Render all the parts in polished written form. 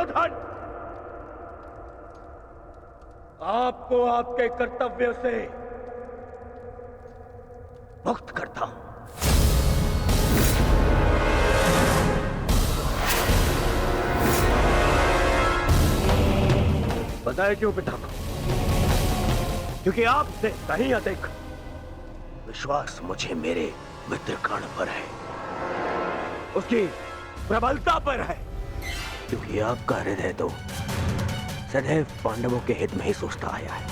दुर्योधन, आपको आपके कर्तव्य से मुक्त करता हूं। बताया क्यों पिता को? क्योंकि आपसे कहीं अधिक विश्वास मुझे मेरे मित्र कर्ण पर है, उसकी प्रबलता पर है। क्योंकि आपका हृदय तो सदैव पांडवों के हित में ही सोचता आया है।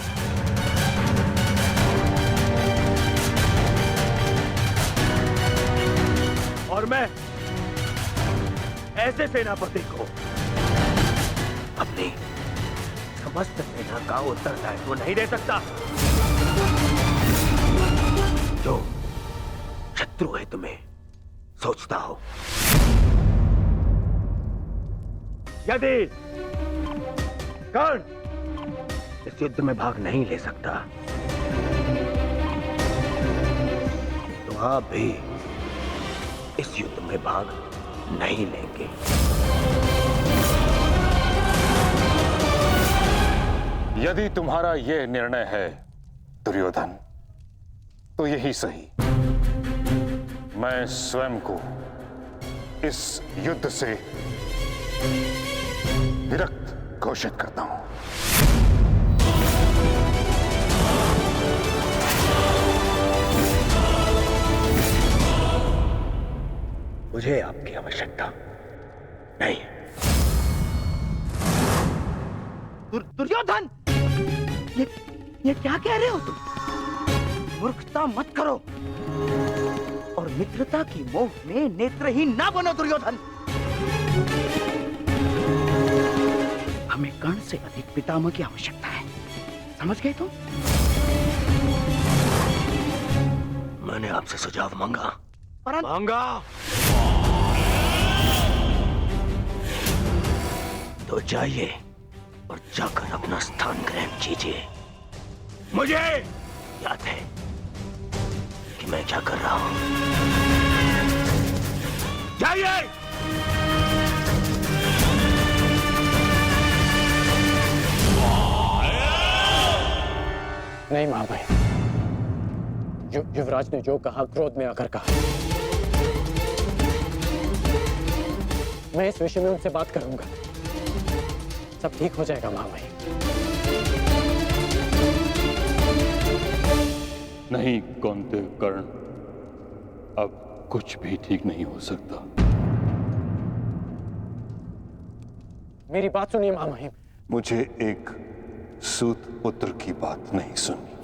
और मैं ऐसे सेनापति को अपनी समस्त सेना का उत्तरदायित्व नहीं दे सकता जो शत्रु हित में सोचता हो। यदि कर्ण इस युद्ध में भाग नहीं ले सकता तो आप भी इस युद्ध में भाग नहीं लेंगे। यदि तुम्हारा यह निर्णय है दुर्योधन, तो यही सही। मैं स्वयं को इस युद्ध से विरक्त घोषित करता हूं। मुझे आपकी आवश्यकता नहीं है। दुर्योधन, ये क्या कह रहे हो तुम? मूर्खता मत करो और मित्रता की मोह में नेत्रहीन ना बनो दुर्योधन। हमें कर्ण से अधिक पितामह की आवश्यकता है, समझ गए तुम? मैंने आपसे सुझाव मांगा, परंतु मांगा तो जाइए और जाकर अपना स्थान ग्रहण कीजिए। मुझे याद है कि मैं क्या कर रहा हूं। जाइए। नहीं महाभाई, युवराज ने जो कहा क्रोध में आकर कहा। मैं इस विषय में उनसे बात करूंगा, सब ठीक हो जाएगा महाभाई। नहीं कौंते कर्ण, अब कुछ भी ठीक नहीं हो सकता। मेरी बात सुनिए महामहिम। मुझे एक सूत पुत्र की बात नहीं सुननी।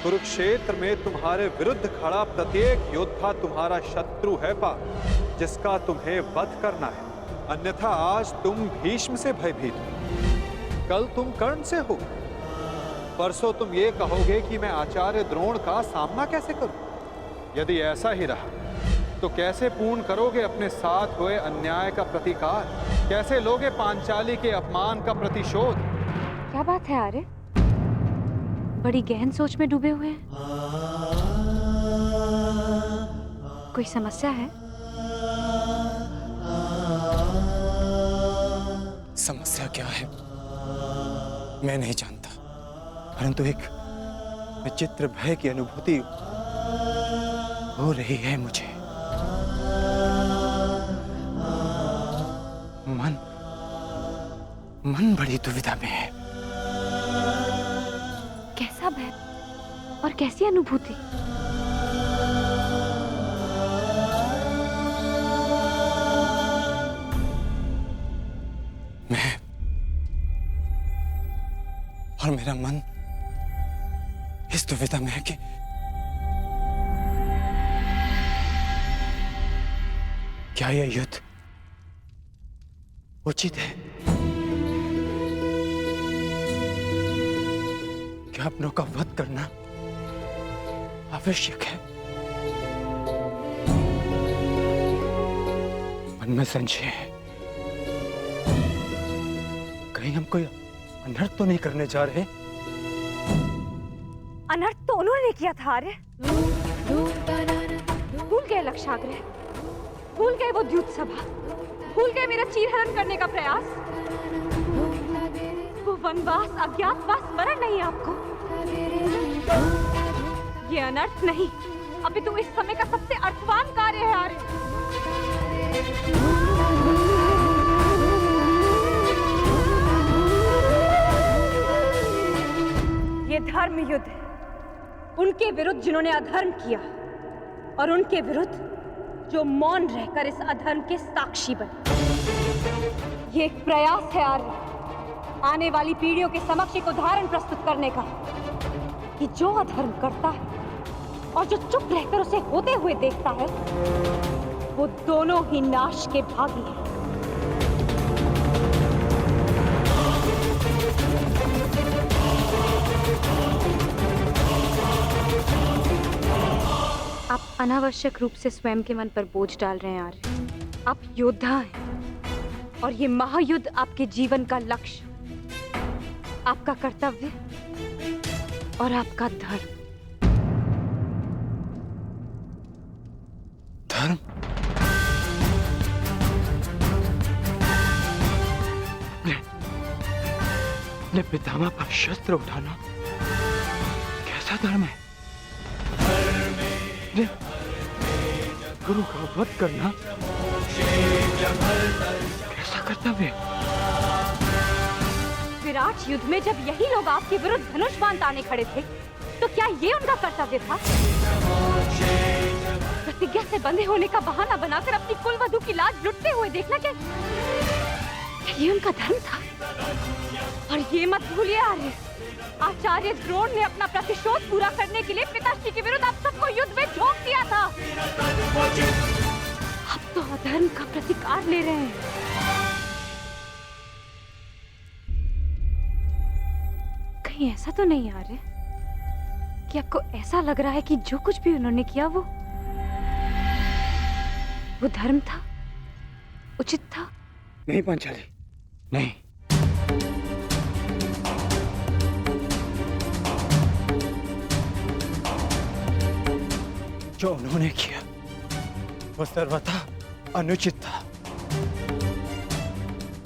कुरुक्षेत्र में तुम्हारे विरुद्ध खड़ा प्रत्येक योद्धा तुम्हारा शत्रु है पार्थ, जिसका तुम्हें वध करना है। अन्यथा आज तुम भीष्म से भयभीत हो, कल तुम कर्ण से हो, परसों तुम ये कहोगे कि मैं आचार्य द्रोण का सामना कैसे करूं। यदि ऐसा ही रहा तो कैसे पूर्ण करोगे अपने साथ हुए अन्याय का प्रतिकार? कैसे लोगे पांचाली के अपमान का प्रतिशोध? क्या बात है आर्य, बड़ी गहन सोच में डूबे हुए हैं। कोई समस्या है? समस्या क्या है मैं नहीं जानता, परंतु एक विचित्र भय की अनुभूति हो रही है मुझे। मन बड़ी दुविधा में है। कैसा भय और कैसी अनुभूति? मैं और मेरा मन इस दुविधा में है कि क्या यह युद्ध उचित है अपनों का वध करना आवश्यक है। मन में संशय है, कहीं हम कोई अनर्थ तो नहीं करने जा रहे? अनर्थ तो उन्होंने किया था आर्य। भूल गए लक्षाग्रह, भूल गए वो द्यूत सभा, भूल गए मेरा चीरहरण करने का प्रयास। वो वनवास, अज्ञातवास स्मरण नहीं आपको? ये अनर्थ नहीं, अभी तो इस समय का सबसे अर्थवान कार्य है आर्य। ये धर्म युद्ध है, उनके विरुद्ध जिन्होंने अधर्म किया और उनके विरुद्ध जो मौन रहकर इस अधर्म के साक्षी बने। ये एक प्रयास है आर्य, आने वाली पीढ़ियों के समक्ष एक उदाहरण प्रस्तुत करने का कि जो अधर्म करता है और जो चुप रहकर उसे होते हुए देखता है, वो दोनों ही नाश के भागी हैं। आप अनावश्यक रूप से स्वयं के मन पर बोझ डाल रहे हैं आर्य। आप योद्धा हैं और ये महायुद्ध आपके जीवन का लक्ष्य, आपका कर्तव्य और आपका धर्म। धर्म? अपने पितामह पर शस्त्र उठाना कैसा धर्म है? गुरु का वध करना कैसा कर्तव्य? विराट युद्ध में जब यही लोग आपके विरुद्ध धनुष बाण ताने खड़े थे, तो क्या ये उनका कर्तव्य था? प्रतिज्ञा से बंधे होने का बहाना बनाकर अपनी कुलवधू की लाज लुटते हुए देखना, क्या ये उनका धर्म था? और ये मत भूलिए आर्य, आचार्य द्रोण ने अपना प्रतिशोध पूरा करने के लिए पिताश्री के विरुद्ध आप सबको युद्ध में झोंक दिया था। अब तो अधर्म का प्रतिकार ले रहे हैं। कहीं ऐसा तो नहीं आ रहा कि आपको ऐसा लग रहा है कि जो कुछ भी उन्होंने किया वो धर्म था, उचित था? नहीं पांचाली, नहीं। जो उन्होंने किया वो सर्वथा अनुचित था,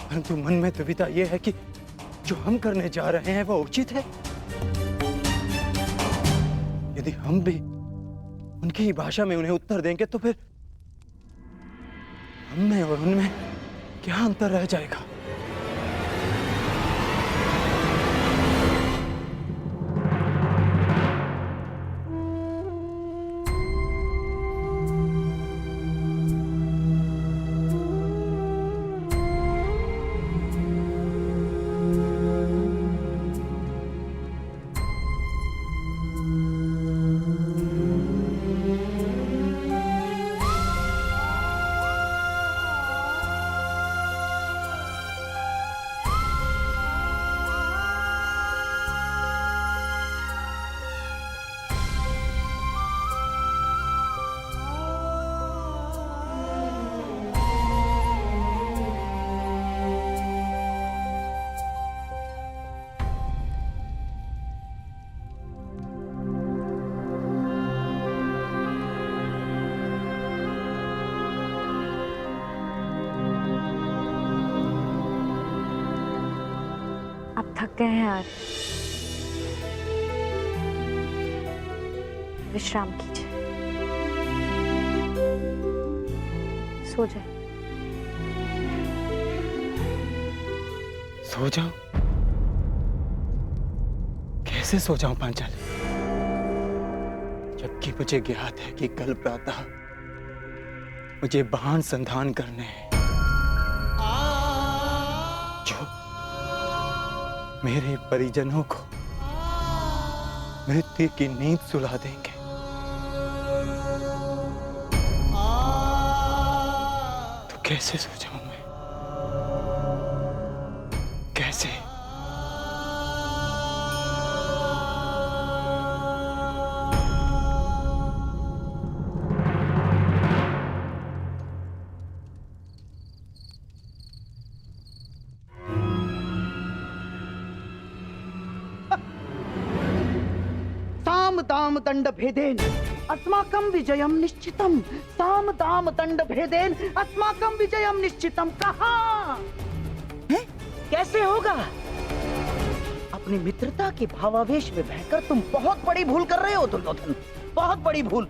परंतु मन में दुविधा यह है कि जो हम करने जा रहे हैं वो उचित है। यदि हम भी उनकी ही भाषा में उन्हें उत्तर देंगे तो फिर हम में और उनमें क्या अंतर रह जाएगा? थक गए हैं यार, विश्राम कीजिए, सो जाए। सो जाऊं? कैसे सो जाऊं पांचाली, जबकि मुझे ज्ञात है कि कल प्रातः मुझे बाण संधान करने हैं जो मेरे परिजनों को मृत्यु की नींद सुला देंगे। तो कैसे सो जाऊं मैं? कैसे? दाम दंड भेदेन अस्माकं विजयम निश्चितम। साम दाम दंड भेदेन अस्माकं विजयम निश्चितम। कहाँ है? कैसे होगा? अपनी मित्रता के भावावेश में बहकर तुम बहुत बड़ी भूल कर रहे हो दुर्योधन, बहुत बड़ी भूल।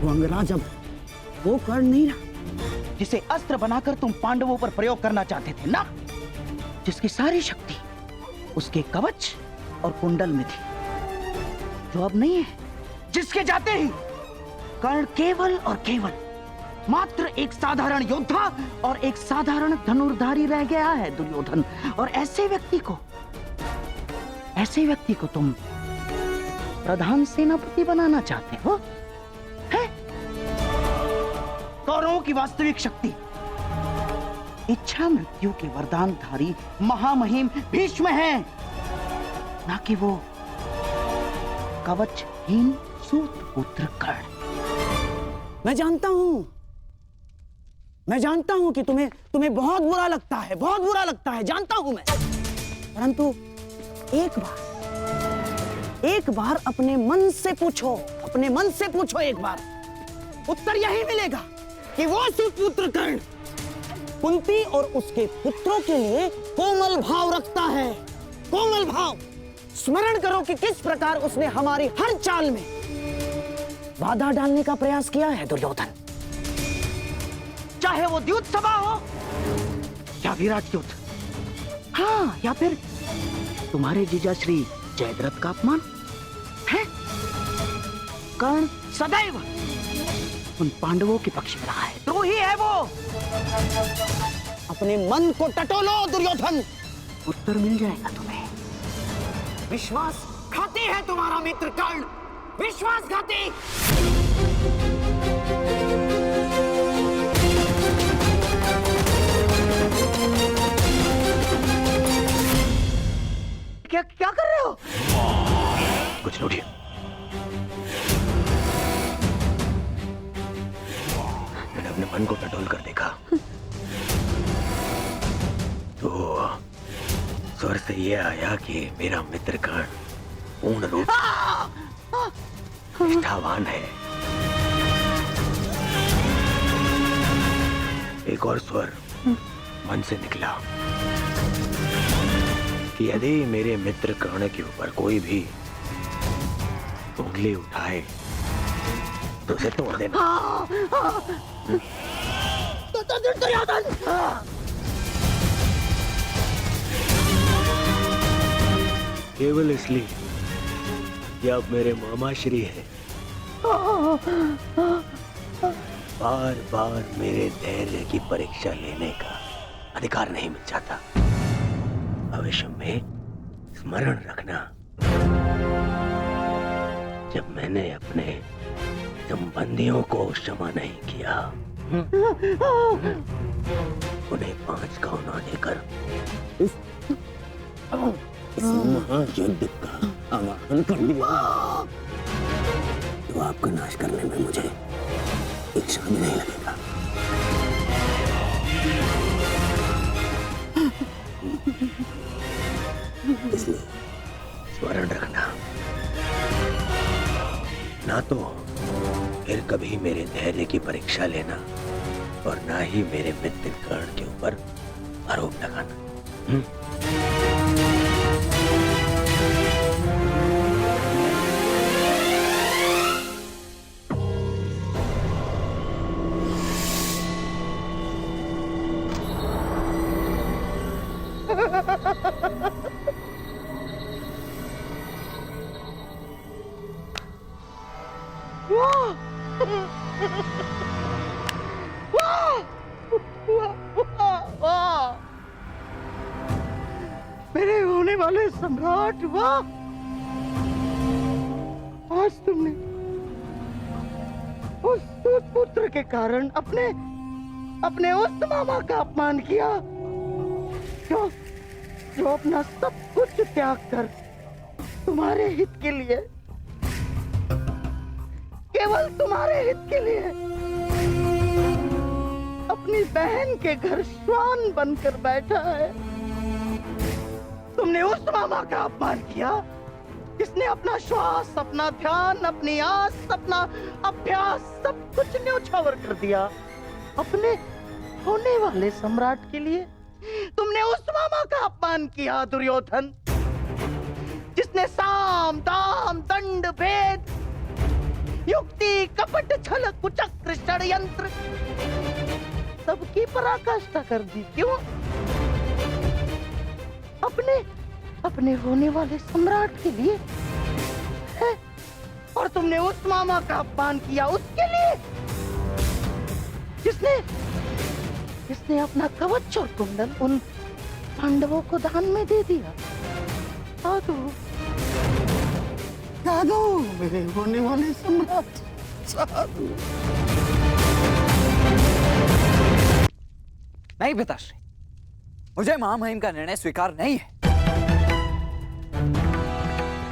वो अंगराज अब वो कर्ण नहीं रहा जिसे अस्त्र बनाकर तुम पांडवों पर प्रयोग करना चाहते थे ना, जिसकी सारी शक्ति उसके कवच और कुंडल में थी, जो अब नहीं है, जिसके जाते ही कर्ण केवल और केवल मात्र एक साधारण योद्धा और एक साधारण धनुर्धारी रह गया है दुर्योधन। और ऐसे व्यक्ति को तुम प्रधान सेनापति बनाना चाहते हो? है? कौरवों की वास्तविक शक्ति इच्छा मृत्यु के वरदानधारी महामहिम भीष्म है, ना कि वो कवचहीन सूत पुत्र कर्ण। मैं जानता हूं कि तुम्हें बहुत बुरा लगता है, बहुत बुरा लगता है, जानता हूं मैं। परंतु एक बार अपने मन से पूछो एक बार, उत्तर यही मिलेगा कि वो सुपुत्र कर्ण कुंती और उसके पुत्रों के लिए कोमल भाव रखता है, कोमल भाव। स्मरण करो कि किस प्रकार उसने हमारी हर चाल में बाधा डालने का प्रयास किया है दुर्योधन। चाहे वो द्युत सभा हो या विराट युद्ध, हाँ, या फिर तुम्हारे जीजा श्री जयद्रथ का अपमान है। कर्ण सदैव उन पांडवों के पक्ष में रहा है, द्रोही है वो। अपने मन को टटोलो दुर्योधन, उत्तर मिल जाएगा तुम्हें। विश्वासघाती है तुम्हारा मित्र कर्ण, विश्वासघाती। क्या कर रहे हो? कुछ लूटिए। मैंने अपने मन को टटोल कर देखा तो स्वर से यह आया कि मेरा मित्र कर्ण पूर्ण रूप निष्ठावान है। एक और स्वर मन से निकला कि यदि मेरे मित्र कर्ण के ऊपर कोई भी उंगली उठाए तो उसे तोड़ देना। केवल इसलिए कि आप मेरे मामा श्री हैं। बार बार मेरे धैर्य की परीक्षा लेने का अधिकार नहीं मिल जाता। भविष्य में स्मरण रखना, जब मैंने अपने संबंधियों को क्षमा नहीं किया, उन्हें 5 गौना देकर इस महायुद्ध का आह्वान कर दिया, तो आपका नाश करने में मुझे एक क्षण भी नहीं लगेगा। इसलिए स्मरण रखना, ना तो फिर कभी मेरे धैर्य की परीक्षा लेना और ना ही मेरे मित्र कर्ण के ऊपर आरोप लगाना। मेरे होने वाले सम्राट, वाह! आज तुमने उस पुत्र के कारण अपने उस मामा का अपमान किया जो अपना सब कुछ त्याग कर तुम्हारे हित के लिए, केवल तुम्हारे हित के लिए अपनी बहन के घर श्वान बनकर बैठा है। तुमने उस मामा का अपमान किया जिसने अपना श्वास, अपना ध्यान, अपनी आस, अपना अभ्यास सब कुछ न्योछावर कर दिया अपने होने वाले सम्राट के लिए। तुमने उस मामा का अपमान किया दुर्योधन, जिसने साम दाम दंड भेद युक्ति कपट छल कुचक्र षड्यंत्र सबकी पराकाष्ठा कर दी। क्यों? अपने होने वाले सम्राट के लिए है? और तुमने उस मामा का अपमान किया उसके लिए जिसने अपना कवच और कुंडल उन पांडवों को दान में दे दिया। साधु मेरे होने वाले सम्राट, साधु। नहीं पिताश्री, मुझे महामहिम का निर्णय स्वीकार नहीं है।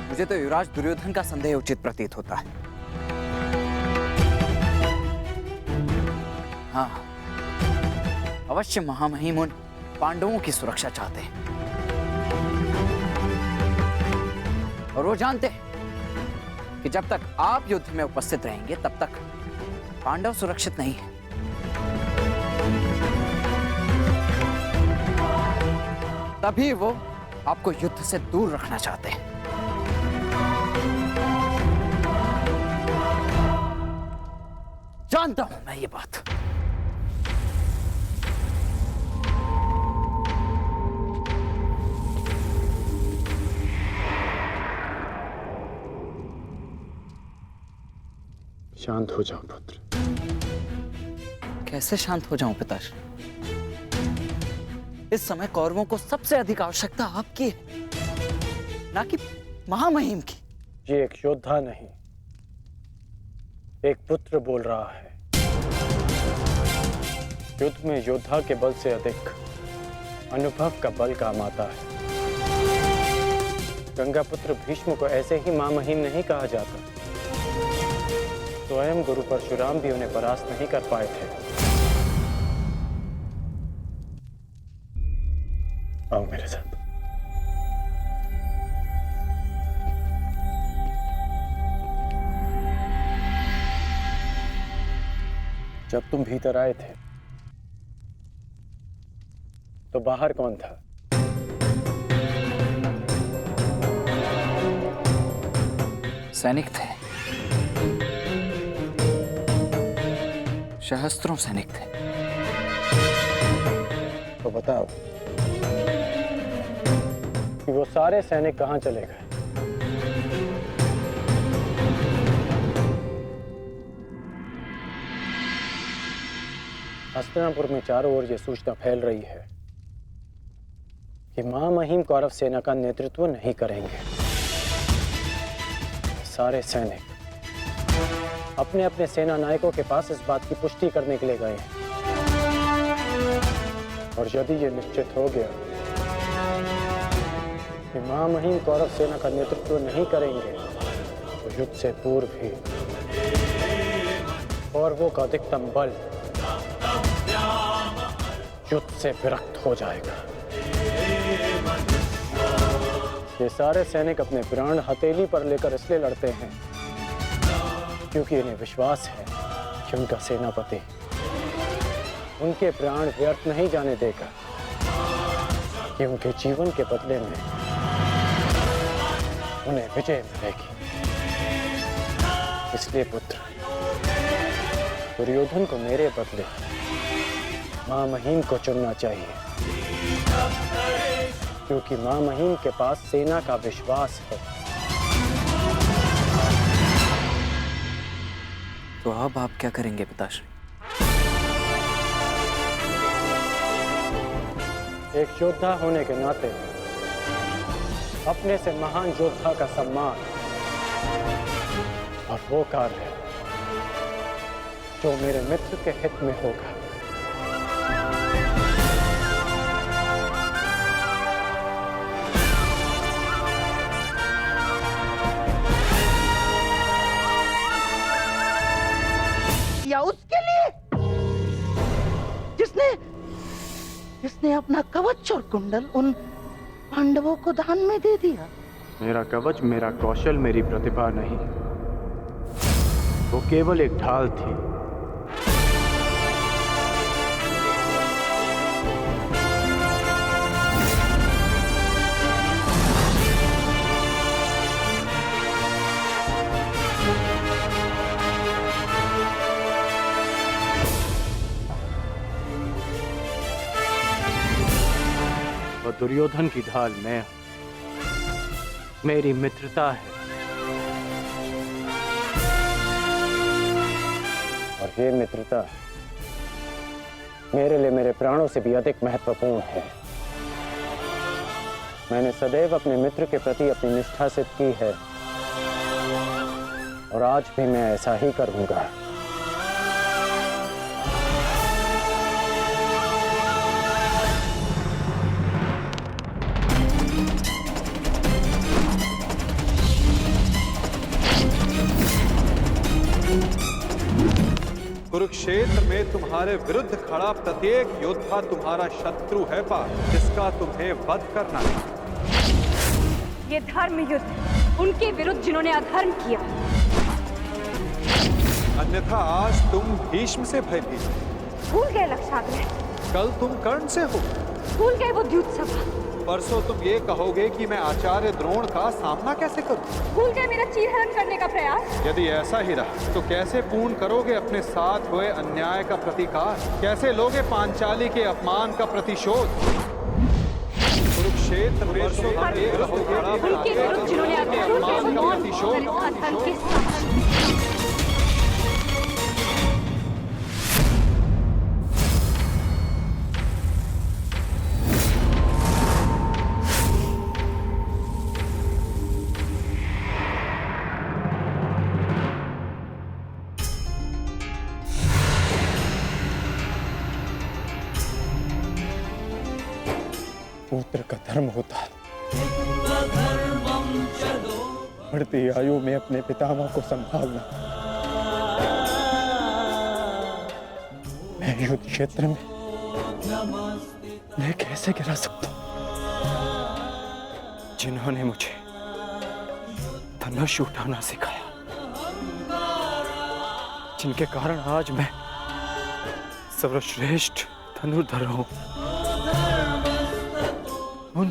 मुझे तो युवराज दुर्योधन का संदेह उचित प्रतीत होता है। हाँ, अवश्य महामहिम उन पांडवों की सुरक्षा चाहते हैं और वो जानते हैं कि जब तक आप युद्ध में उपस्थित रहेंगे तब तक पांडव सुरक्षित नहीं है। तभी वो आपको युद्ध से दूर रखना चाहते हैं। जानता हूं मैं ये बात। शांत हो जाओ पुत्र। कैसे शांत हो जाऊं पिताश्री? इस समय कौरवों को सबसे अधिक आवश्यकता आपकी है, ना कि महामहिम की। ये एक योद्धा नहीं, एक पुत्र बोल रहा है। युद्ध में योद्धा के बल से अधिक अनुभव का बल काम आता है। गंगा पुत्र भीष्म को ऐसे ही महामहिम नहीं कहा जाता। स्वयं गुरु परशुराम भी उन्हें परास्त नहीं कर पाए थे। आओ मेरे साथ। जब तुम भीतर आए थे तो बाहर कौन था? सैनिक थे, सहस्त्रों सैनिक थे। तो बताओ कि वो सारे सैनिक कहां चले गए? हस्तिनापुर में चारों ओर यह सूचना फैल रही है कि महामहिम कौरव सेना का नेतृत्व नहीं करेंगे। सारे सैनिक अपने अपने सेना नायकों के पास इस बात की पुष्टि करने के लिए गए हैं। और यदि यह निश्चित हो गया कि महामहिम कौरव सेना का नेतृत्व नहीं करेंगे तो युद्ध से पूर्व ही कौरवों का अधिकतम बल युद्ध से विरक्त हो जाएगा। ये सारे सैनिक अपने प्राण हथेली पर लेकर इसलिए लड़ते हैं क्योंकि इन्हें विश्वास है कि उनका सेनापति उनके प्राण व्यर्थ नहीं जाने देगा, कि उनके जीवन के बदले में उन्हें विजय मिलेगी। इसलिए पुत्र, दुर्योधन को मेरे बदले महामहिम को चुनना चाहिए, क्योंकि महामहिम के पास सेना का विश्वास है। तो अब आप क्या करेंगे पिताश्री? एक योद्धा होने के नाते अपने से महान योद्धा का सम्मान और वो कार्य जो मेरे मित्र के हित में होगा। या उसके लिए जिसने अपना कवच और कुंडल उन पांडवों को दान में दे दिया। मेरा कवच, मेरा कौशल, मेरी प्रतिभा नहीं, वो केवल एक ढाल थी। और दुर्योधन की ढाल मैं हूं, मेरी मित्रता है। और ये मित्रता मेरे लिए मेरे प्राणों से भी अधिक महत्वपूर्ण है। मैंने सदैव अपने मित्र के प्रति अपनी निष्ठा सिद्ध की है और आज भी मैं ऐसा ही करूंगा। कुरुक्षेत्र में तुम्हारे विरुद्ध खड़ा प्रत्येक योद्धा तुम्हारा शत्रु है पार्थ, जिसका तुम्हें वध करना है। ये धर्म युद्ध उनके विरुद्ध जिन्होंने अधर्म किया। अन्यथा आज तुम भीष्म से भयभीत हो। भूल गए लक्षाग्रह, कल तुम कर्ण से हो। भूल गए वो द्यूत सभा। परसों तुम ये कहोगे कि मैं आचार्य द्रोण का सामना कैसे करूं। भूल गए मेरा चीरहरण करने का प्रयास। यदि ऐसा ही रहा तो कैसे पूर्ण करोगे अपने साथ हुए अन्याय का प्रतिकार? कैसे लोगे पांचाली के अपमान का प्रतिशोध? कुरुक्षेत्र में उनके विरुद्ध जिन्होंने अधर्म के पुत्र का धर्म होता है बढ़ती आयु में अपने पितामह को संभालना। मैं युद्ध क्षेत्र में मैं कैसे गिरा सकता हूं जिन्होंने मुझे धनुष उठाना सिखाया, जिनके कारण आज मैं सर्वश्रेष्ठ धनुर्धर हूं। उन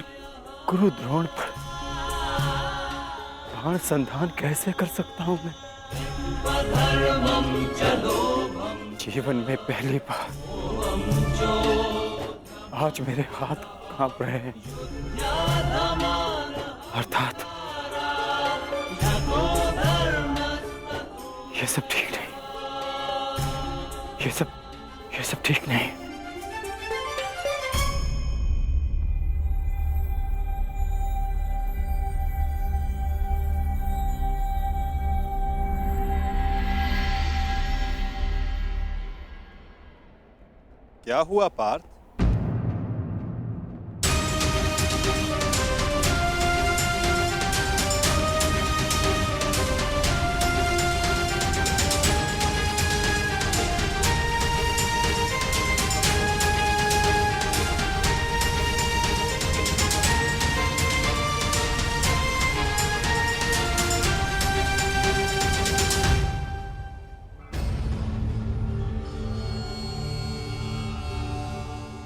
गुरु द्रोण पर बाण संधान कैसे कर सकता हूं मैं? जीवन में पहली बार आज मेरे हाथ कांप रहे हैं। अर्थात ये सब ठीक नहीं, ये सब ठीक नहीं। क्या हुआ पार्थ?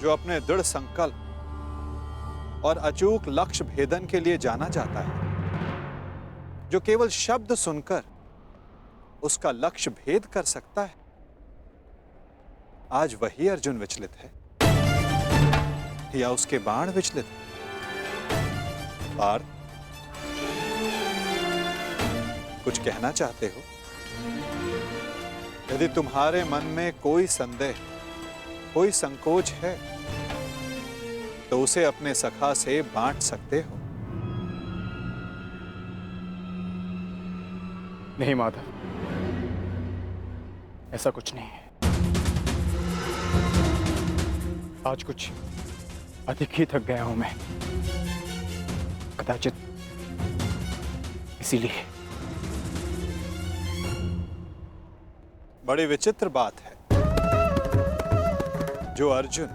जो अपने दृढ़ संकल्प और अचूक लक्ष्य भेदन के लिए जाना जाता है, जो केवल शब्द सुनकर उसका लक्ष्य भेद कर सकता है, आज वही अर्जुन विचलित है या उसके बाण विचलित है? पार्थ, कुछ कहना चाहते हो? यदि तुम्हारे मन में कोई संदेह, कोई संकोच है तो उसे अपने सखा से बांट सकते हो। नहीं माधव, ऐसा कुछ नहीं है। आज कुछ अधिक ही थक गया हूं मैं, कदाचित इसीलिए। बड़ी विचित्र बात है, जो अर्जुन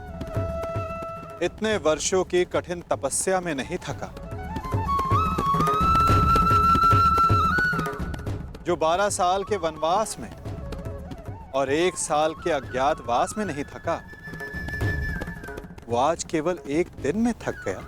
इतने वर्षों की कठिन तपस्या में नहीं थका, जो 12 साल के वनवास में और 1 साल के अज्ञातवास में नहीं थका, वो आज केवल 1 दिन में थक गया।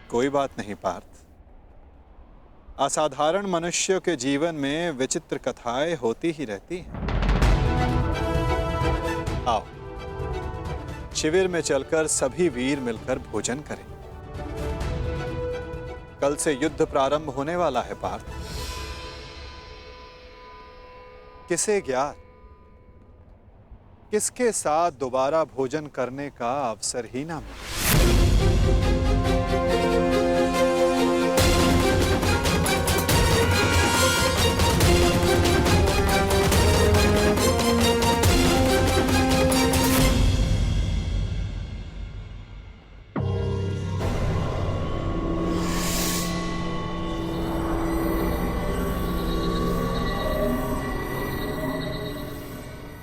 कोई बात नहीं पार्थ, असाधारण मनुष्यों के जीवन में विचित्र कथाएं होती ही रहती हैं। आओ, शिविर में चलकर सभी वीर मिलकर भोजन करें। कल से युद्ध प्रारंभ होने वाला है पार्थ। किसे ज्ञात किसके साथ दोबारा भोजन करने का अवसर ही ना मिले।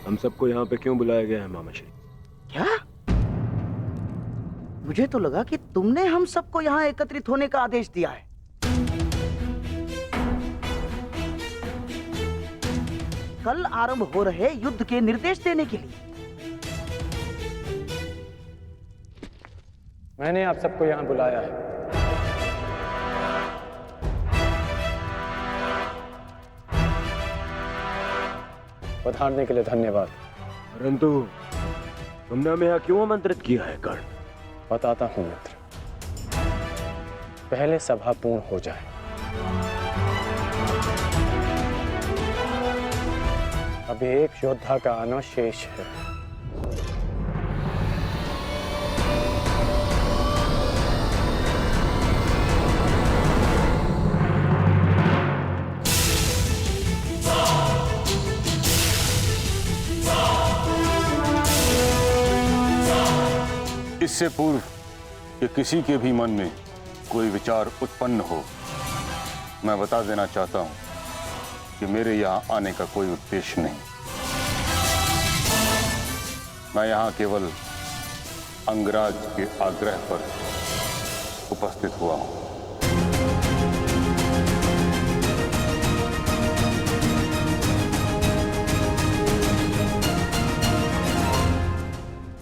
हम सबको यहाँ पे क्यों बुलाया गया है मामा श्री? क्या? मुझे तो लगा कि तुमने हम सबको यहाँ एकत्रित होने का आदेश दिया है। कल आरंभ हो रहे युद्ध के निर्देश देने के लिए। मैंने आप सबको यहाँ बुलाया है। पधारने के लिए धन्यवाद। परंतु तुमने हमें यहाँ क्यों आमंत्रित किया है कर्ण? बताता हूं मित्र, पहले सभा पूर्ण हो जाए। अभी एक योद्धा का आना शेष है। इससे पूर्व कि किसी के भी मन में कोई विचार उत्पन्न हो, मैं बता देना चाहता हूं कि मेरे यहाँ आने का कोई उद्देश्य नहीं। मैं यहाँ केवल अंगराज के आग्रह पर उपस्थित हुआ हूं।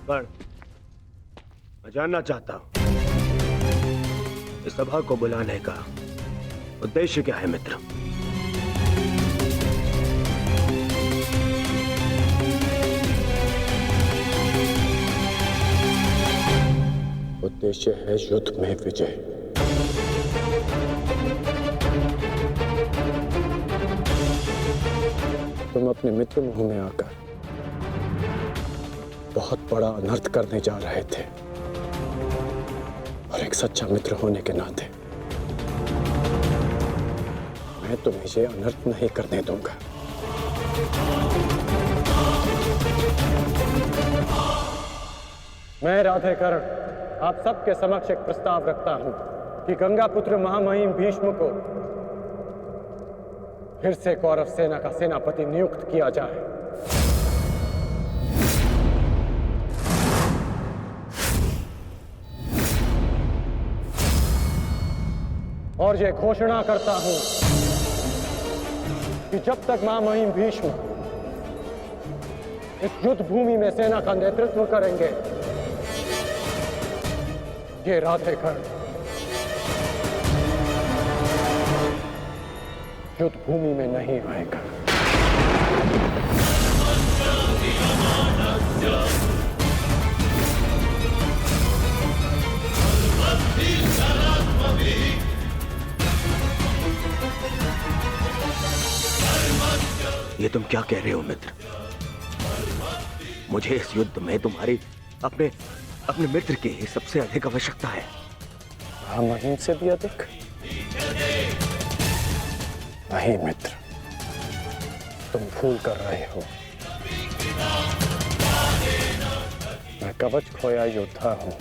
कर्ण, मैं जानना चाहता हूं इस सभा को बुलाने का उद्देश्य क्या है मित्र? उद्देश्य है युद्ध में विजय। तुम अपने मित्र मुंह में आकर बहुत बड़ा अनर्थ करने जा रहे थे, और एक सच्चा मित्र होने के नाते मैं तुम्हें ये अनर्थ नहीं करने दूंगा। मैं राधेकर्ण आप सबके समक्ष एक प्रस्ताव रखता हूं कि गंगा पुत्र महामहिम भीष्म को फिर से कौरव सेना का सेनापति नियुक्त किया जाए। और ये घोषणा करता हूं कि जब तक महामहिम भीष्म इस युद्ध भूमि में सेना का नेतृत्व करेंगे, ये राधेकर्ण युद्ध भूमि में नहीं आएगा। ये तुम क्या कह रहे हो मित्र? मुझे इस युद्ध में तुम्हारी अपने मित्र की ही सबसे अधिक आवश्यकता है। महामहिम से भी अधिक? नहीं मित्र, तुम भूल कर रहे हो। मैं कवच खोया योद्धा हूं,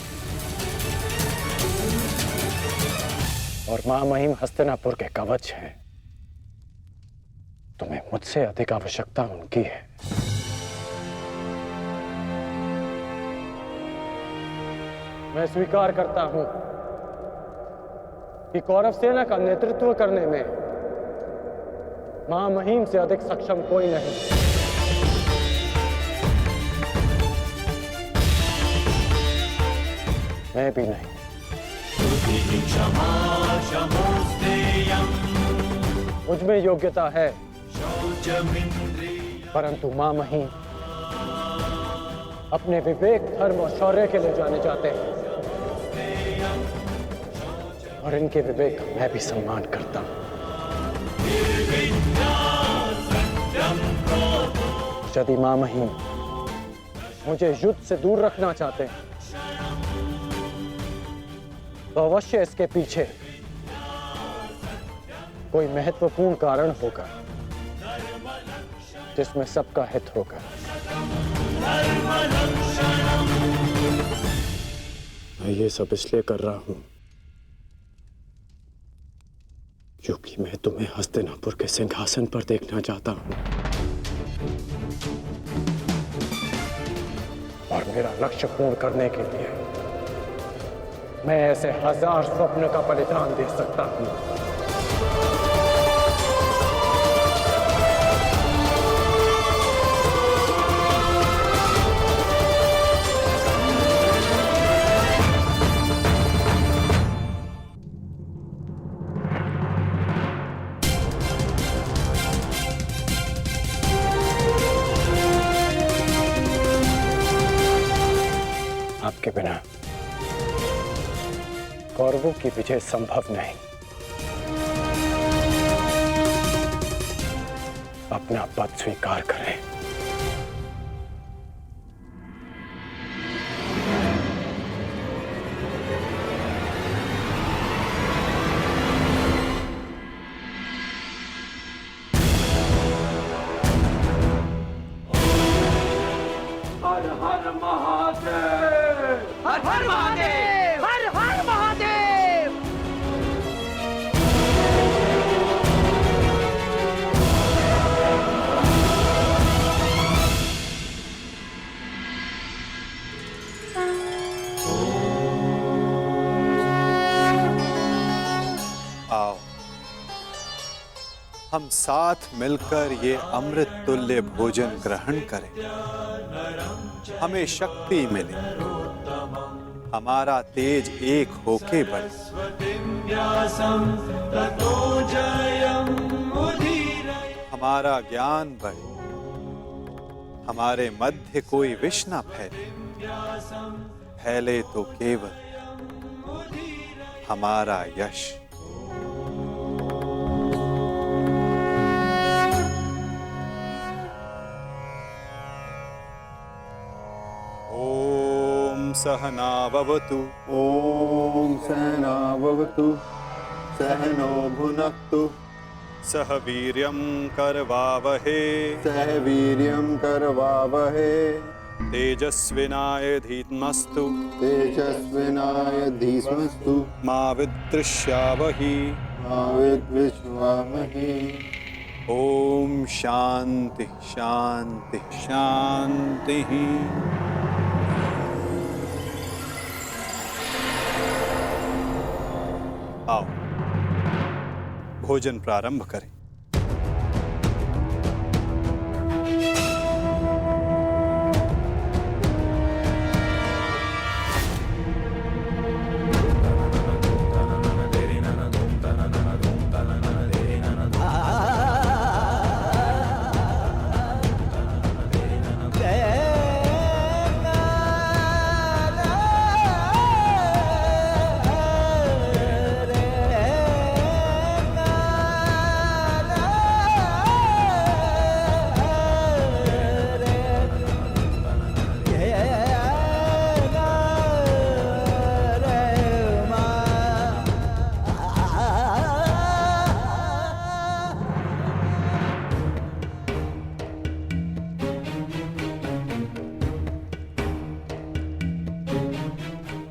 और महामहिम हस्तिनापुर के कवच हैं। तुम्हें मुझसे अधिक आवश्यकता उनकी है। मैं स्वीकार करता हूं कि कौरव सेना का नेतृत्व करने में महामहिम से अधिक सक्षम कोई नहीं। मैं भी नहीं। मुझ में योग्यता है, परंतु महामहिम अपने विवेक, धर्म और शौर्य के लिए जाने जाते हैं, और इनके विवेक का मैं भी सम्मान करता हूं। यदि महामहिम मुझे युद्ध से दूर रखना चाहते हैं तो अवश्य इसके पीछे कोई महत्वपूर्ण कारण होगा जिसमें सबका हित होगा। मैं ये सब इसलिए कर रहा हूं क्योंकि मैं तुम्हें हस्तिनापुर के सिंहासन पर देखना चाहता हूं, और मेरा लक्ष्य पूर्ण करने के लिए मैं ऐसे 1000 स्वप्न का बलिदान दे सकता हूं। आपके बिना कौरवों की विजय संभव नहीं। अपना पद स्वीकार करें। हर हर महादेव, हर हर महादेव, हर हर महादेव। आओ, हम साथ मिलकर ये अमृत तुल्य भोजन ग्रहण करें। हमें शक्ति मिले, हमारा तेज एक होके बढ़े, हमारा ज्ञान बढ़े, हमारे मध्य कोई विष न फैले, फैले तो केवल हमारा यश। सहना भवतु। ओम सहना भवतु। सहनो भुनक्तु। सह वीर्यं करवावहे। सह वीर्यं करवावहे। तेजस्विनाय धीमस्तु। तेजस्विनाय धीमस्तु। मा विद्विषावहि। मा विद्विषावहि। ओम शांति शांति शांति। आओ, भोजन प्रारंभ करें।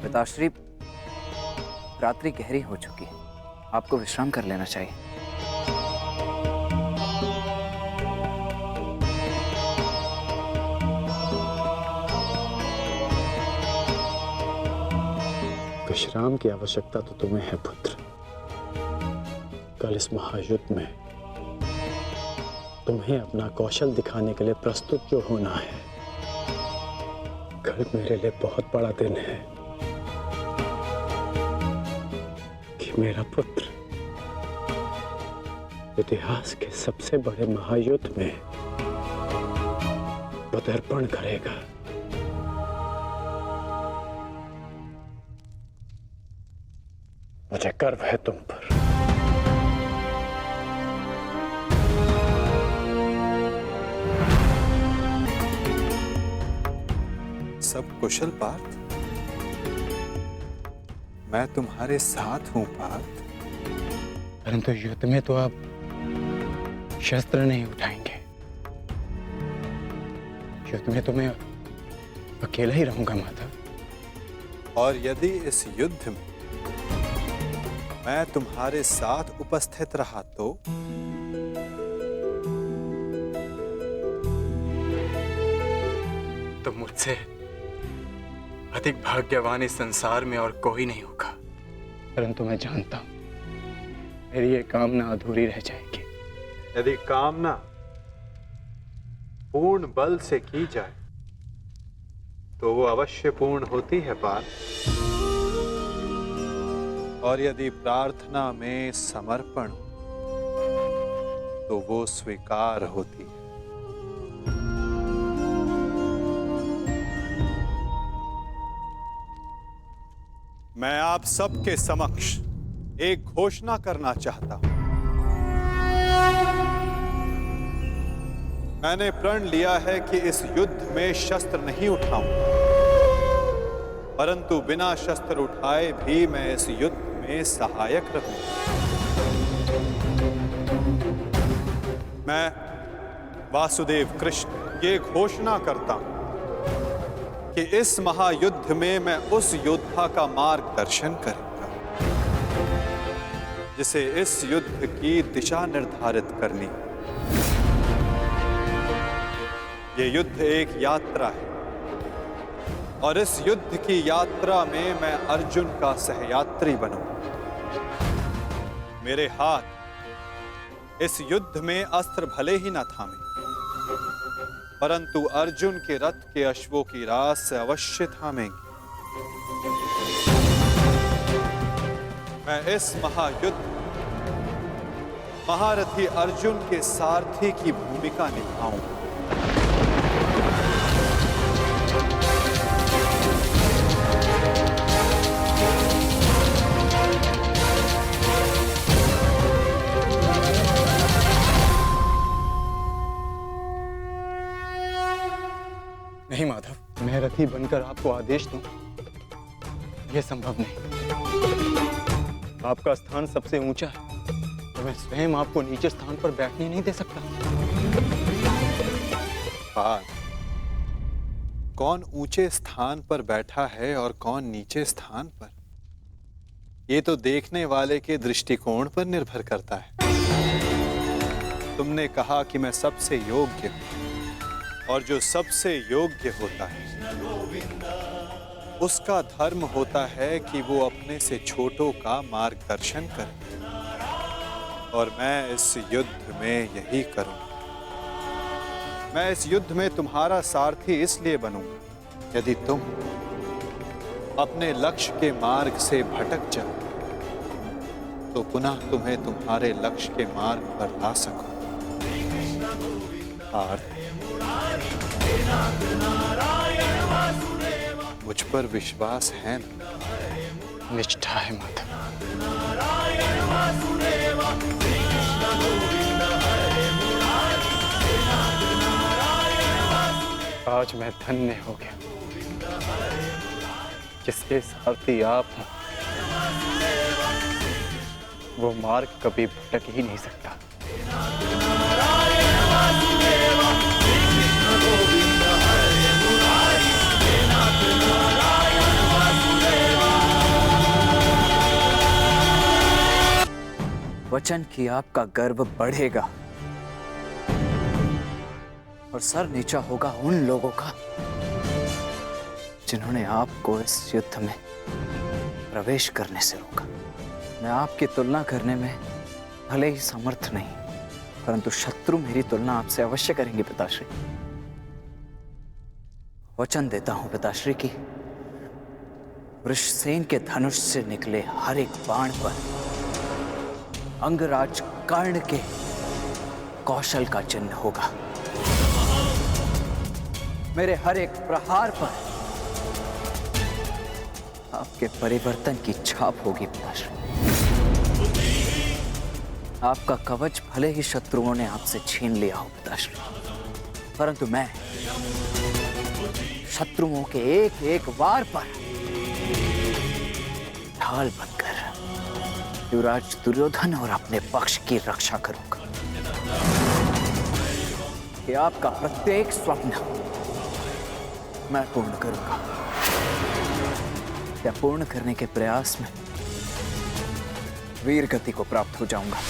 पिताश्री, रात्रि गहरी हो चुकी है, आपको विश्राम कर लेना चाहिए। विश्राम की आवश्यकता तो तुम्हें है पुत्र। कल इस महायुद्ध में तुम्हें अपना कौशल दिखाने के लिए प्रस्तुत जो होना है। कल मेरे लिए बहुत बड़ा दिन है कि मेरा पुत्र इतिहास के सबसे बड़े महायुद्ध में पदार्पण करेगा। मुझे गर्व है तुम पर। सब कुशल पार्थ? मैं तुम्हारे साथ हूं पार्थ। परंतु युद्ध में तो आप शस्त्र नहीं उठाएंगे। युद्ध में तो मैं अकेला ही रहूंगा माधव। और यदि इस युद्ध में मैं तुम्हारे साथ उपस्थित रहा तो मुझसे अधिक भाग्यवान इस संसार में और कोई नहीं होगा। परंतु मैं जानता हूं मेरी ये कामना अधूरी रह जाएगी। यदि कामना पूर्ण बल से की जाए तो वो अवश्य पूर्ण होती है पार्थ। और यदि प्रार्थना में समर्पण तो वो स्वीकार होती है। मैं आप सबके समक्ष एक घोषणा करना चाहता हूं। मैंने प्रण लिया है कि इस युद्ध में शस्त्र नहीं उठाऊंगा, परंतु बिना शस्त्र उठाए भी मैं इस युद्ध में सहायक रहूंगा। मैं वासुदेव कृष्ण ये घोषणा करता हूं कि इस महायुद्ध में मैं उस योद्धा का मार्गदर्शन करूंगा जिसे इस युद्ध की दिशा निर्धारित करनी। ये युद्ध एक यात्रा है और इस युद्ध की यात्रा में मैं अर्जुन का सहयात्री बनूंगा। मेरे हाथ इस युद्ध में अस्त्र भले ही न थामे, परंतु अर्जुन के रथ के अश्वों की रास से अवश्य थामेंगे। मैं इस महायुद्ध महारथी अर्जुन के सारथी की भूमिका निभाऊंगा। नहीं माधव, मैं रथी बनकर आपको आदेश दूं, यह संभव नहीं। आपका स्थान सबसे ऊंचा है और मैं स्वयं आपको नीचे स्थान पर बैठने नहीं दे सकता। कौन ऊंचे स्थान पर बैठा है और कौन नीचे स्थान पर, ये तो देखने वाले के दृष्टिकोण पर निर्भर करता है। तुमने कहा कि मैं सबसे योग्य हूं, और जो सबसे योग्य होता है उसका धर्म होता है कि वो अपने से छोटों का मार्गदर्शन करे, और मैं इस युद्ध में यही करूंगा। मैं इस युद्ध में तुम्हारा सारथी इसलिए बनूंगा यदि तुम अपने लक्ष्य के मार्ग से भटक जाओ तो पुनः तुम्हें तुम्हारे लक्ष्य के मार्ग पर ला सकूं। मुझ पर विश्वास है ना? निष्ठा है माधव। आज मैं धन्य हो गया जिसके सारथी आप हैं। वो मार्ग कभी भटक ही नहीं सकता। वचन की आपका गर्व बढ़ेगा और सर नीचा होगा उन लोगों का जिन्होंने आपको इस युद्ध में प्रवेश करने से रोका। मैं आपकी तुलना करने में भले ही समर्थ नहीं, परंतु शत्रु मेरी तुलना आपसे अवश्य करेंगे पिताश्री। वचन देता हूं पिताश्री की वृषसेन के धनुष से निकले हर एक बाण पर अंगराज कर्ण के कौशल का चिन्ह होगा। मेरे हर एक प्रहार पर आपके परिवर्तन की छाप होगी पिताश्री। आपका कवच भले ही शत्रुओं ने आपसे छीन लिया हो पिताश्री, परंतु मैं शत्रुओं के एक एक वार पर ढाल बनकर युवराज दुर्योधन और अपने पक्ष की रक्षा करूंगा। कि आपका प्रत्येक स्वप्न मैं पूर्ण करूंगा। या पूर्ण करने के प्रयास में वीर गति को प्राप्त हो जाऊंगा।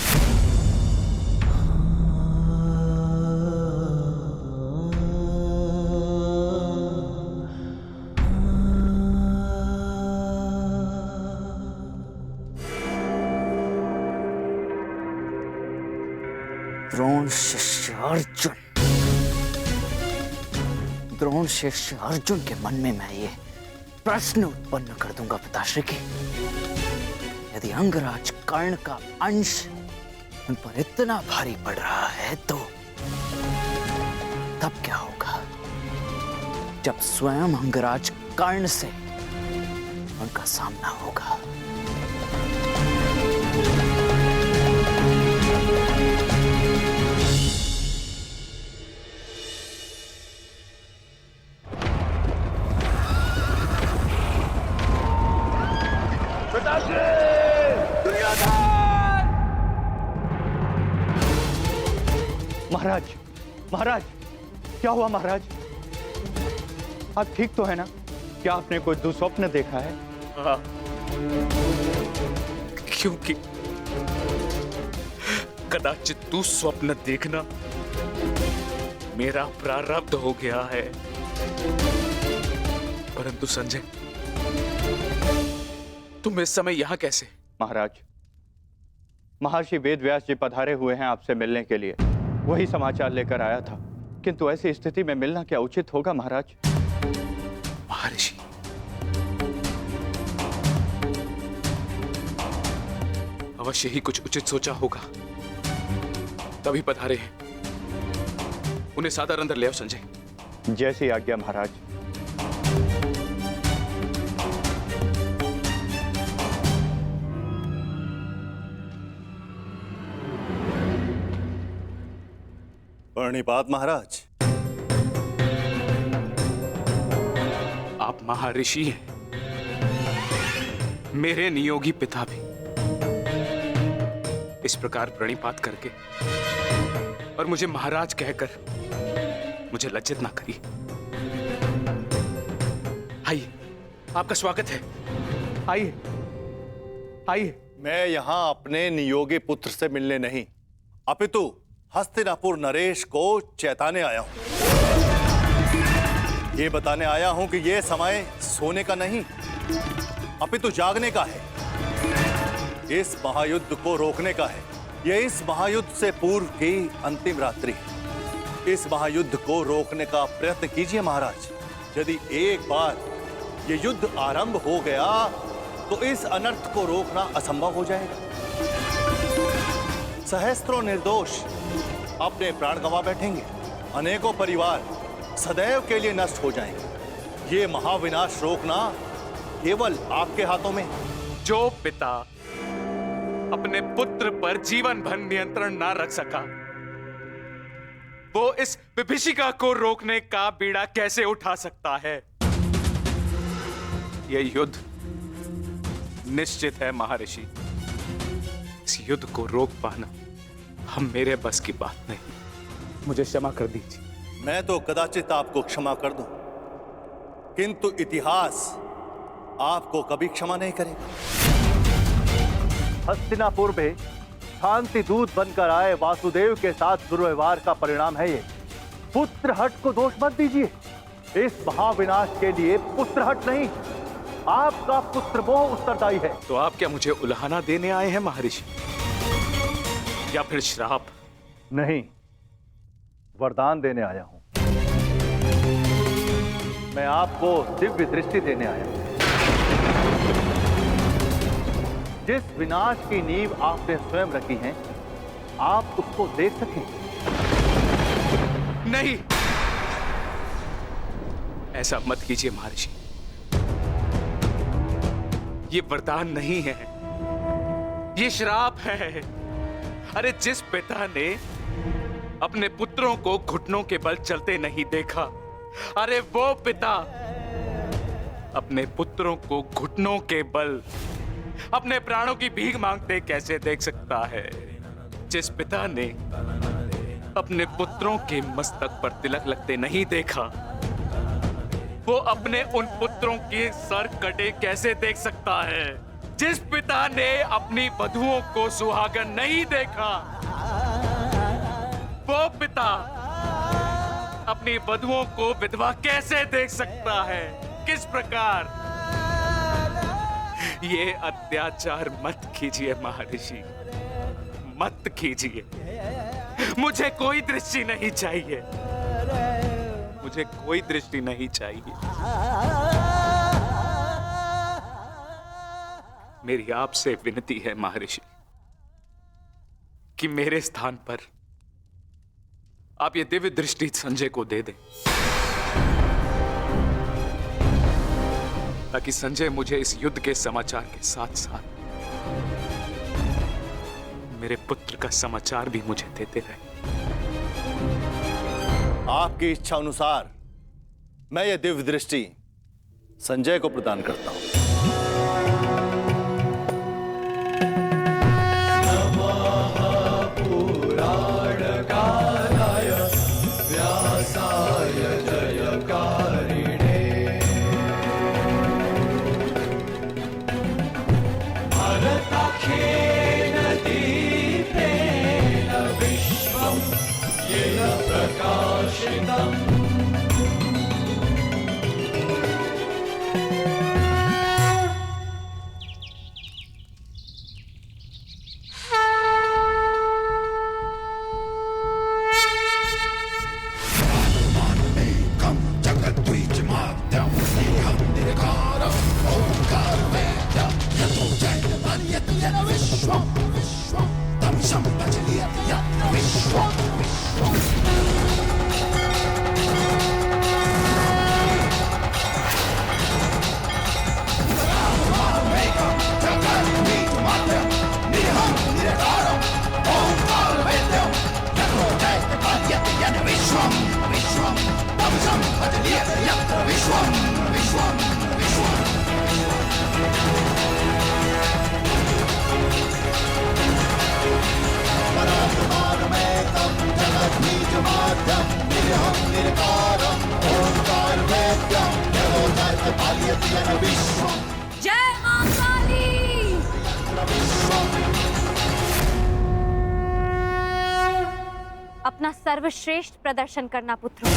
द्रोण शिष्य अर्जुन, द्रोण शिष्य अर्जुन के मन में मैं ये प्रश्न उत्पन्न कर दूंगा पिताश्री की, यदि अंगराज कर्ण का अंश उन पर इतना भारी पड़ रहा है तो तब क्या होगा जब स्वयं अंगराज कर्ण से उनका सामना होगा। महाराज, महाराज, क्या हुआ महाराज? आप ठीक तो है ना? क्या आपने कोई दुस्वप्न देखा है? हाँ, क्योंकि कदाचित दुस्वप्न देखना मेरा प्रारब्ध हो गया है। परंतु संजय, तुम इस समय यहां कैसे? महाराज, महर्षि वेदव्यास जी पधारे हुए हैं आपसे मिलने के लिए, वही समाचार लेकर आया था। किंतु ऐसी स्थिति में मिलना क्या उचित होगा महाराज? महर्षि, अवश्य ही कुछ उचित सोचा होगा, तभी पधारे हैं। उन्हें सादर अंदर ले आओ संजय। जैसी आज्ञा महाराज। प्रणिपात महाराज। आप महर्षि हैं, मेरे नियोगी पिता भी। इस प्रकार प्रणिपात करके और मुझे महाराज कहकर मुझे लज्जित ना करिए। आइए, आपका स्वागत है। आइए, आइए। मैं यहां अपने नियोगी पुत्र से मिलने नहीं, अपितु हस्तिनापुर नरेश को चेताने आया हूं। ये बताने आया हूं कि ये समय सोने का नहीं, अपितु जागने का है। इस महायुद्ध को रोकने का है। ये इस महायुद्ध से पूर्व की अंतिम रात्रि है। इस महायुद्ध को रोकने का प्रयत्न कीजिए महाराज। यदि एक बार ये युद्ध आरंभ हो गया तो इस अनर्थ को रोकना असंभव हो जाएगा। सहस्त्रों निर्दोष अपने प्राण गंवा बैठेंगे, अनेकों परिवार सदैव के लिए नष्ट हो जाएंगे। ये महाविनाश रोकना केवल आपके हाथों में। जो पिता अपने पुत्र पर जीवन भर नियंत्रण ना रख सका, वो इस विभीषिका को रोकने का बीड़ा कैसे उठा सकता है? यह युद्ध निश्चित है महर्षि। इस युद्ध को रोक पाना हम मेरे बस की बात नहीं। मुझे क्षमा कर दीजिए। मैं तो कदाचित आपको क्षमा कर दूं, किंतु इतिहास आपको कभी क्षमा नहीं करेगा। हस्तिनापुर में शांति दूत बनकर आए वासुदेव के साथ दुर्व्यवहार का परिणाम है ये। पुत्र हट को दोष मत दीजिए। इस महाविनाश के लिए पुत्र हट नहीं, आपका पुत्र मोह उत्तरदायी है। तो आप क्या मुझे उल्हाना देने आए हैं महर्षि, या फिर श्राप? नहीं, वरदान देने आया हूं। मैं आपको दिव्य दृष्टि देने आया हूं। जिस विनाश की नींव आपने स्वयं रखी है, आप उसको देख सकें। नहीं, ऐसा मत कीजिए महर्षि। ये वरदान नहीं है, ये श्राप है। अरे जिस पिता ने अपने पुत्रों को घुटनों के बल चलते नहीं देखा, अरे वो पिता अपने पुत्रों को घुटनों के बल अपने प्राणों की भीख मांगते कैसे देख सकता है? जिस पिता ने अपने पुत्रों के मस्तक पर तिलक लगते नहीं देखा, वो अपने उन पुत्रों के सर कटे कैसे देख सकता है? जिस पिता ने अपनी वधुओं को सुहागन नहीं देखा, वो पिता अपनी वधुओं को विधवा कैसे देख सकता है? किस प्रकार? ये अत्याचार मत कीजिए महर्षि, मत कीजिए। मुझे कोई दृष्टि नहीं चाहिए, मुझे कोई दृष्टि नहीं चाहिए। मेरी आपसे विनती है महर्षि कि मेरे स्थान पर आप ये दिव्य दृष्टि संजय को दे दें, ताकि संजय मुझे इस युद्ध के समाचार के साथ साथ मेरे पुत्र का समाचार भी मुझे देते रहे। आपकी इच्छा अनुसार मैं ये दिव्य दृष्टि संजय को प्रदान करता हूं। जय मां काली। अपना सर्वश्रेष्ठ प्रदर्शन करना पुत्रों,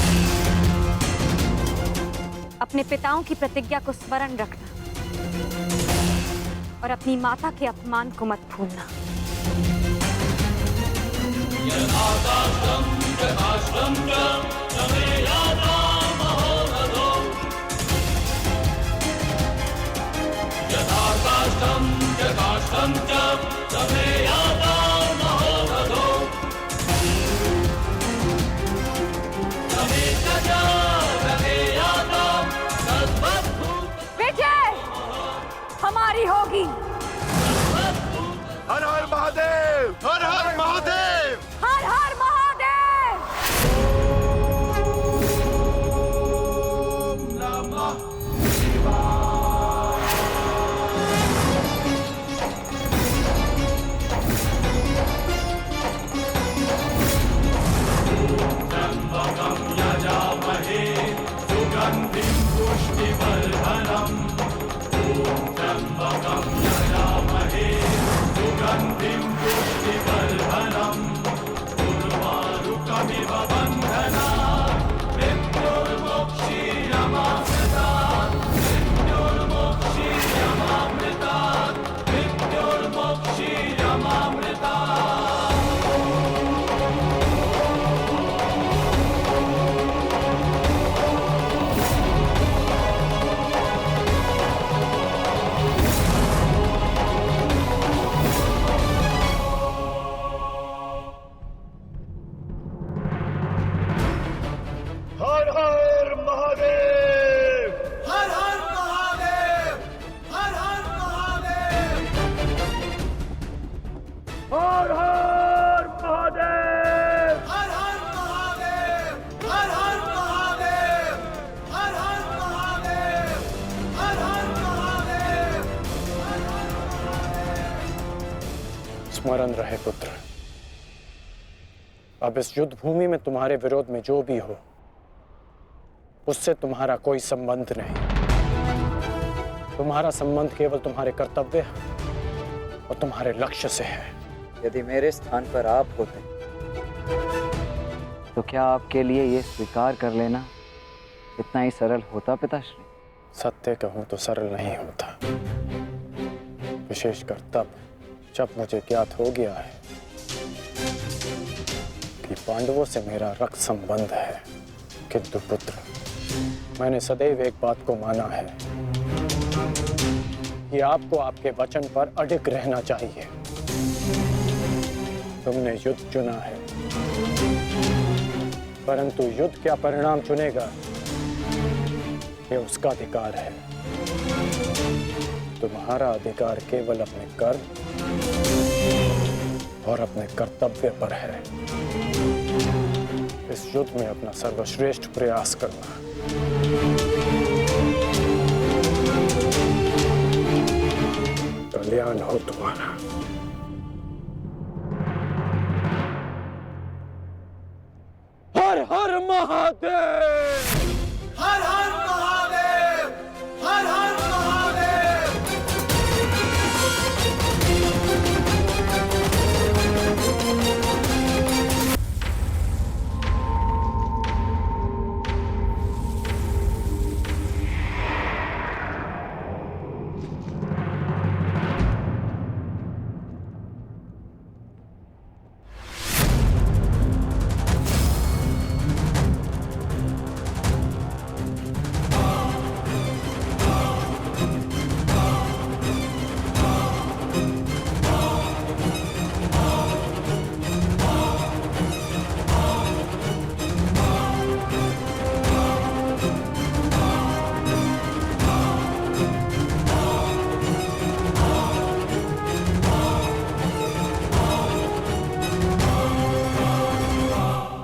अपने पिताओं की प्रतिज्ञा को स्मरण रखना और अपनी माता के अपमान को मत भूलना। विजय हमारी होगी। हर हर महादेव, हर हर महादेव, हर हर महादेव। सुगंधिं पुष्टिवर्धनम् स्मरण रहे पुत्र, अब इस युद्ध भूमि में तुम्हारे विरोध में जो भी हो, उससे तुम्हारा कोई संबंध नहीं। तुम्हारा संबंध केवल तुम्हारे कर्तव्य और तुम्हारे लक्ष्य से है। यदि मेरे स्थान पर आप होते तो क्या आपके लिए ये स्वीकार कर लेना इतना ही सरल होता पिताश्री? सत्य कहूं तो सरल नहीं होता, विशेषकर तब जब मुझे ज्ञात हो गया है कि पांडवों से मेरा रक्त संबंध है। किंतु पुत्र, मैंने सदैव एक बात को माना है कि आपको आपके वचन पर अडिग रहना चाहिए। तुमने युद्ध चुना है, परंतु युद्ध क्या परिणाम चुनेगा ये उसका अधिकार है। तुम्हारा अधिकार केवल अपने कर्म और अपने कर्तव्य पर है। इस युद्ध में अपना सर्वश्रेष्ठ प्रयास करना। कल्याण हो तुम्हारा। हर हर महादेव! हर हर महादेव! हर हर महादेव!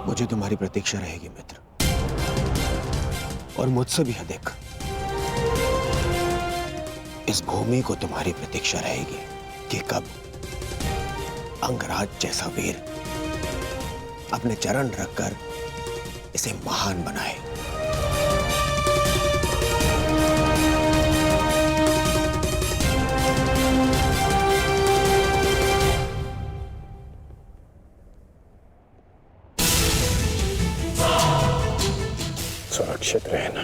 मुझे तुम्हारी प्रतीक्षा रहेगी मित्र, और मुझसे भी अधिक इस भूमि को तुम्हारी प्रतीक्षा रहेगी कि कब अंगराज जैसा वीर अपने चरण रखकर इसे महान बनाए। सुरक्षित रहना।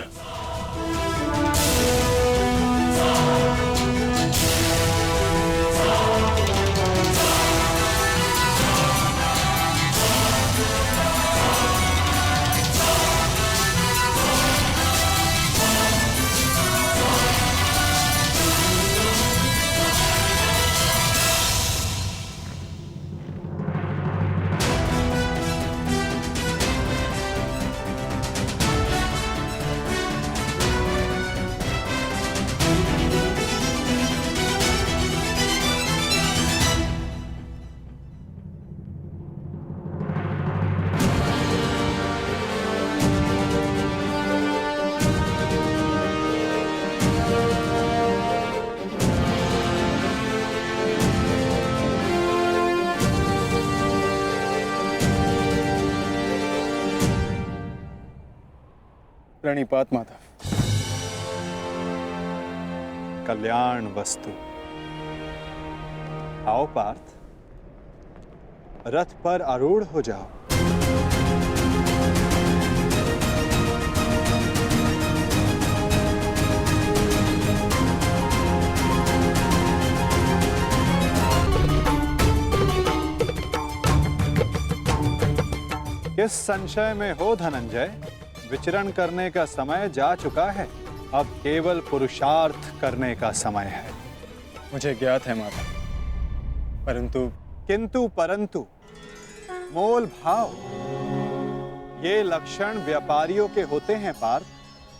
प्रणिपात माता। कल्याण वस्तु। आओ पार्थ, रथ पर आरूढ़ हो जाओ। किस संशय में हो धनंजय? विचरण करने का समय जा चुका है, अब केवल पुरुषार्थ करने का समय है। मुझे ज्ञात है माता, किंतु परंतु मोल भाव, ये लक्षण व्यापारियों के होते हैं पार्थ।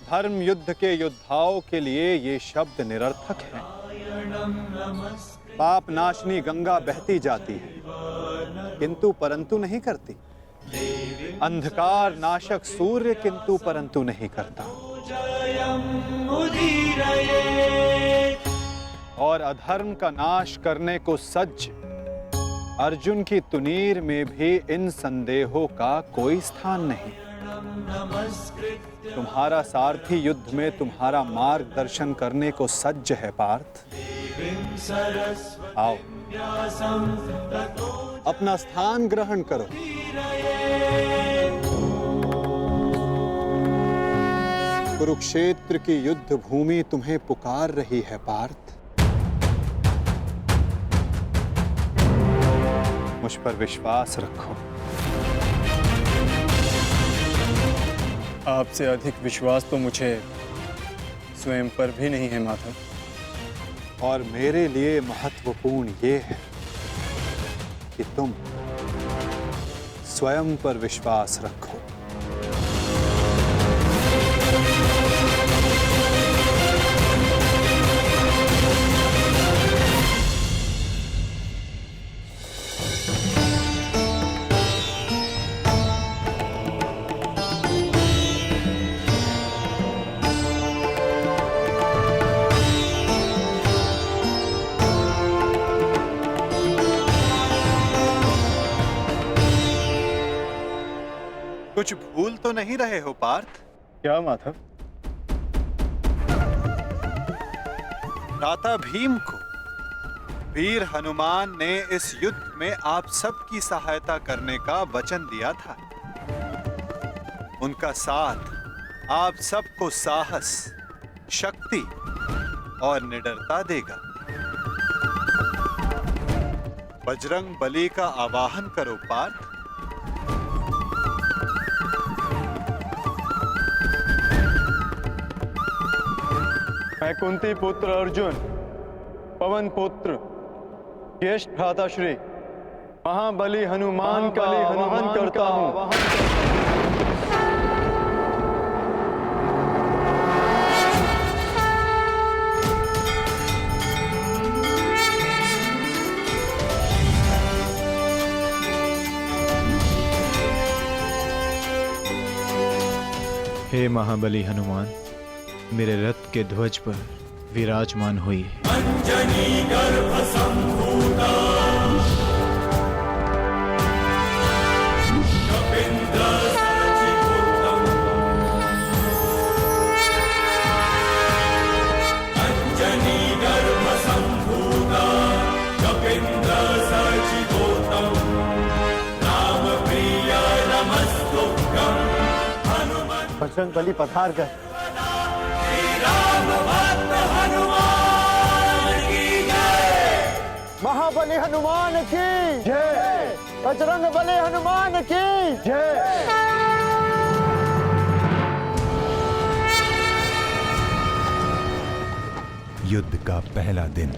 धर्म युद्ध के योद्धाओं के लिए ये शब्द निरर्थक हैं। पाप नाशनी गंगा बहती जाती है, किंतु परंतु नहीं करती। अंधकार नाशक सूर्य किंतु परंतु नहीं करता। और अधर्म का नाश करने को सज्ज अर्जुन की तुनीर में भी इन संदेहों का कोई स्थान नहीं। तुम्हारा सारथी युद्ध में तुम्हारा मार्गदर्शन करने को सज्ज है पार्थ। आओ, अपना स्थान ग्रहण करो। कुरुक्षेत्र की युद्ध भूमि तुम्हें पुकार रही है पार्थ। मुझ पर विश्वास रखो। आपसे अधिक विश्वास तो मुझे स्वयं पर भी नहीं है माधव। और मेरे लिए महत्वपूर्ण ये है कि तुम स्वयं पर विश्वास रखो। कुछ भूल तो नहीं रहे हो पार्थ? क्या माधव? भ्राता भीम को वीर हनुमान ने इस युद्ध में आप सबकी सहायता करने का वचन दिया था। उनका साथ आप सबको साहस, शक्ति और निडरता देगा। बजरंग बली का आवाहन करो पार्थ। मैं कुंती पुत्र अर्जुन, पवन पुत्र, ज्येष्ठ भ्राताश्री महाबली हनुमान का आवाहन करता हूँ। हे महाबली हनुमान, मेरे रथ के ध्वज पर विराजमान हुई। अंजनी गर्भ संभूता कपिंद्र सचिवोत्तम। अंजनी गर्भ संभूता कपिंद्र सचिवोत्तम। राम प्रिय नमस्तुभ्यं हनुमन्। बजरंग बली पधार गए। महाबली हनुमान की जय। बजरंग बली हनुमान की जय। युद्ध का पहला दिन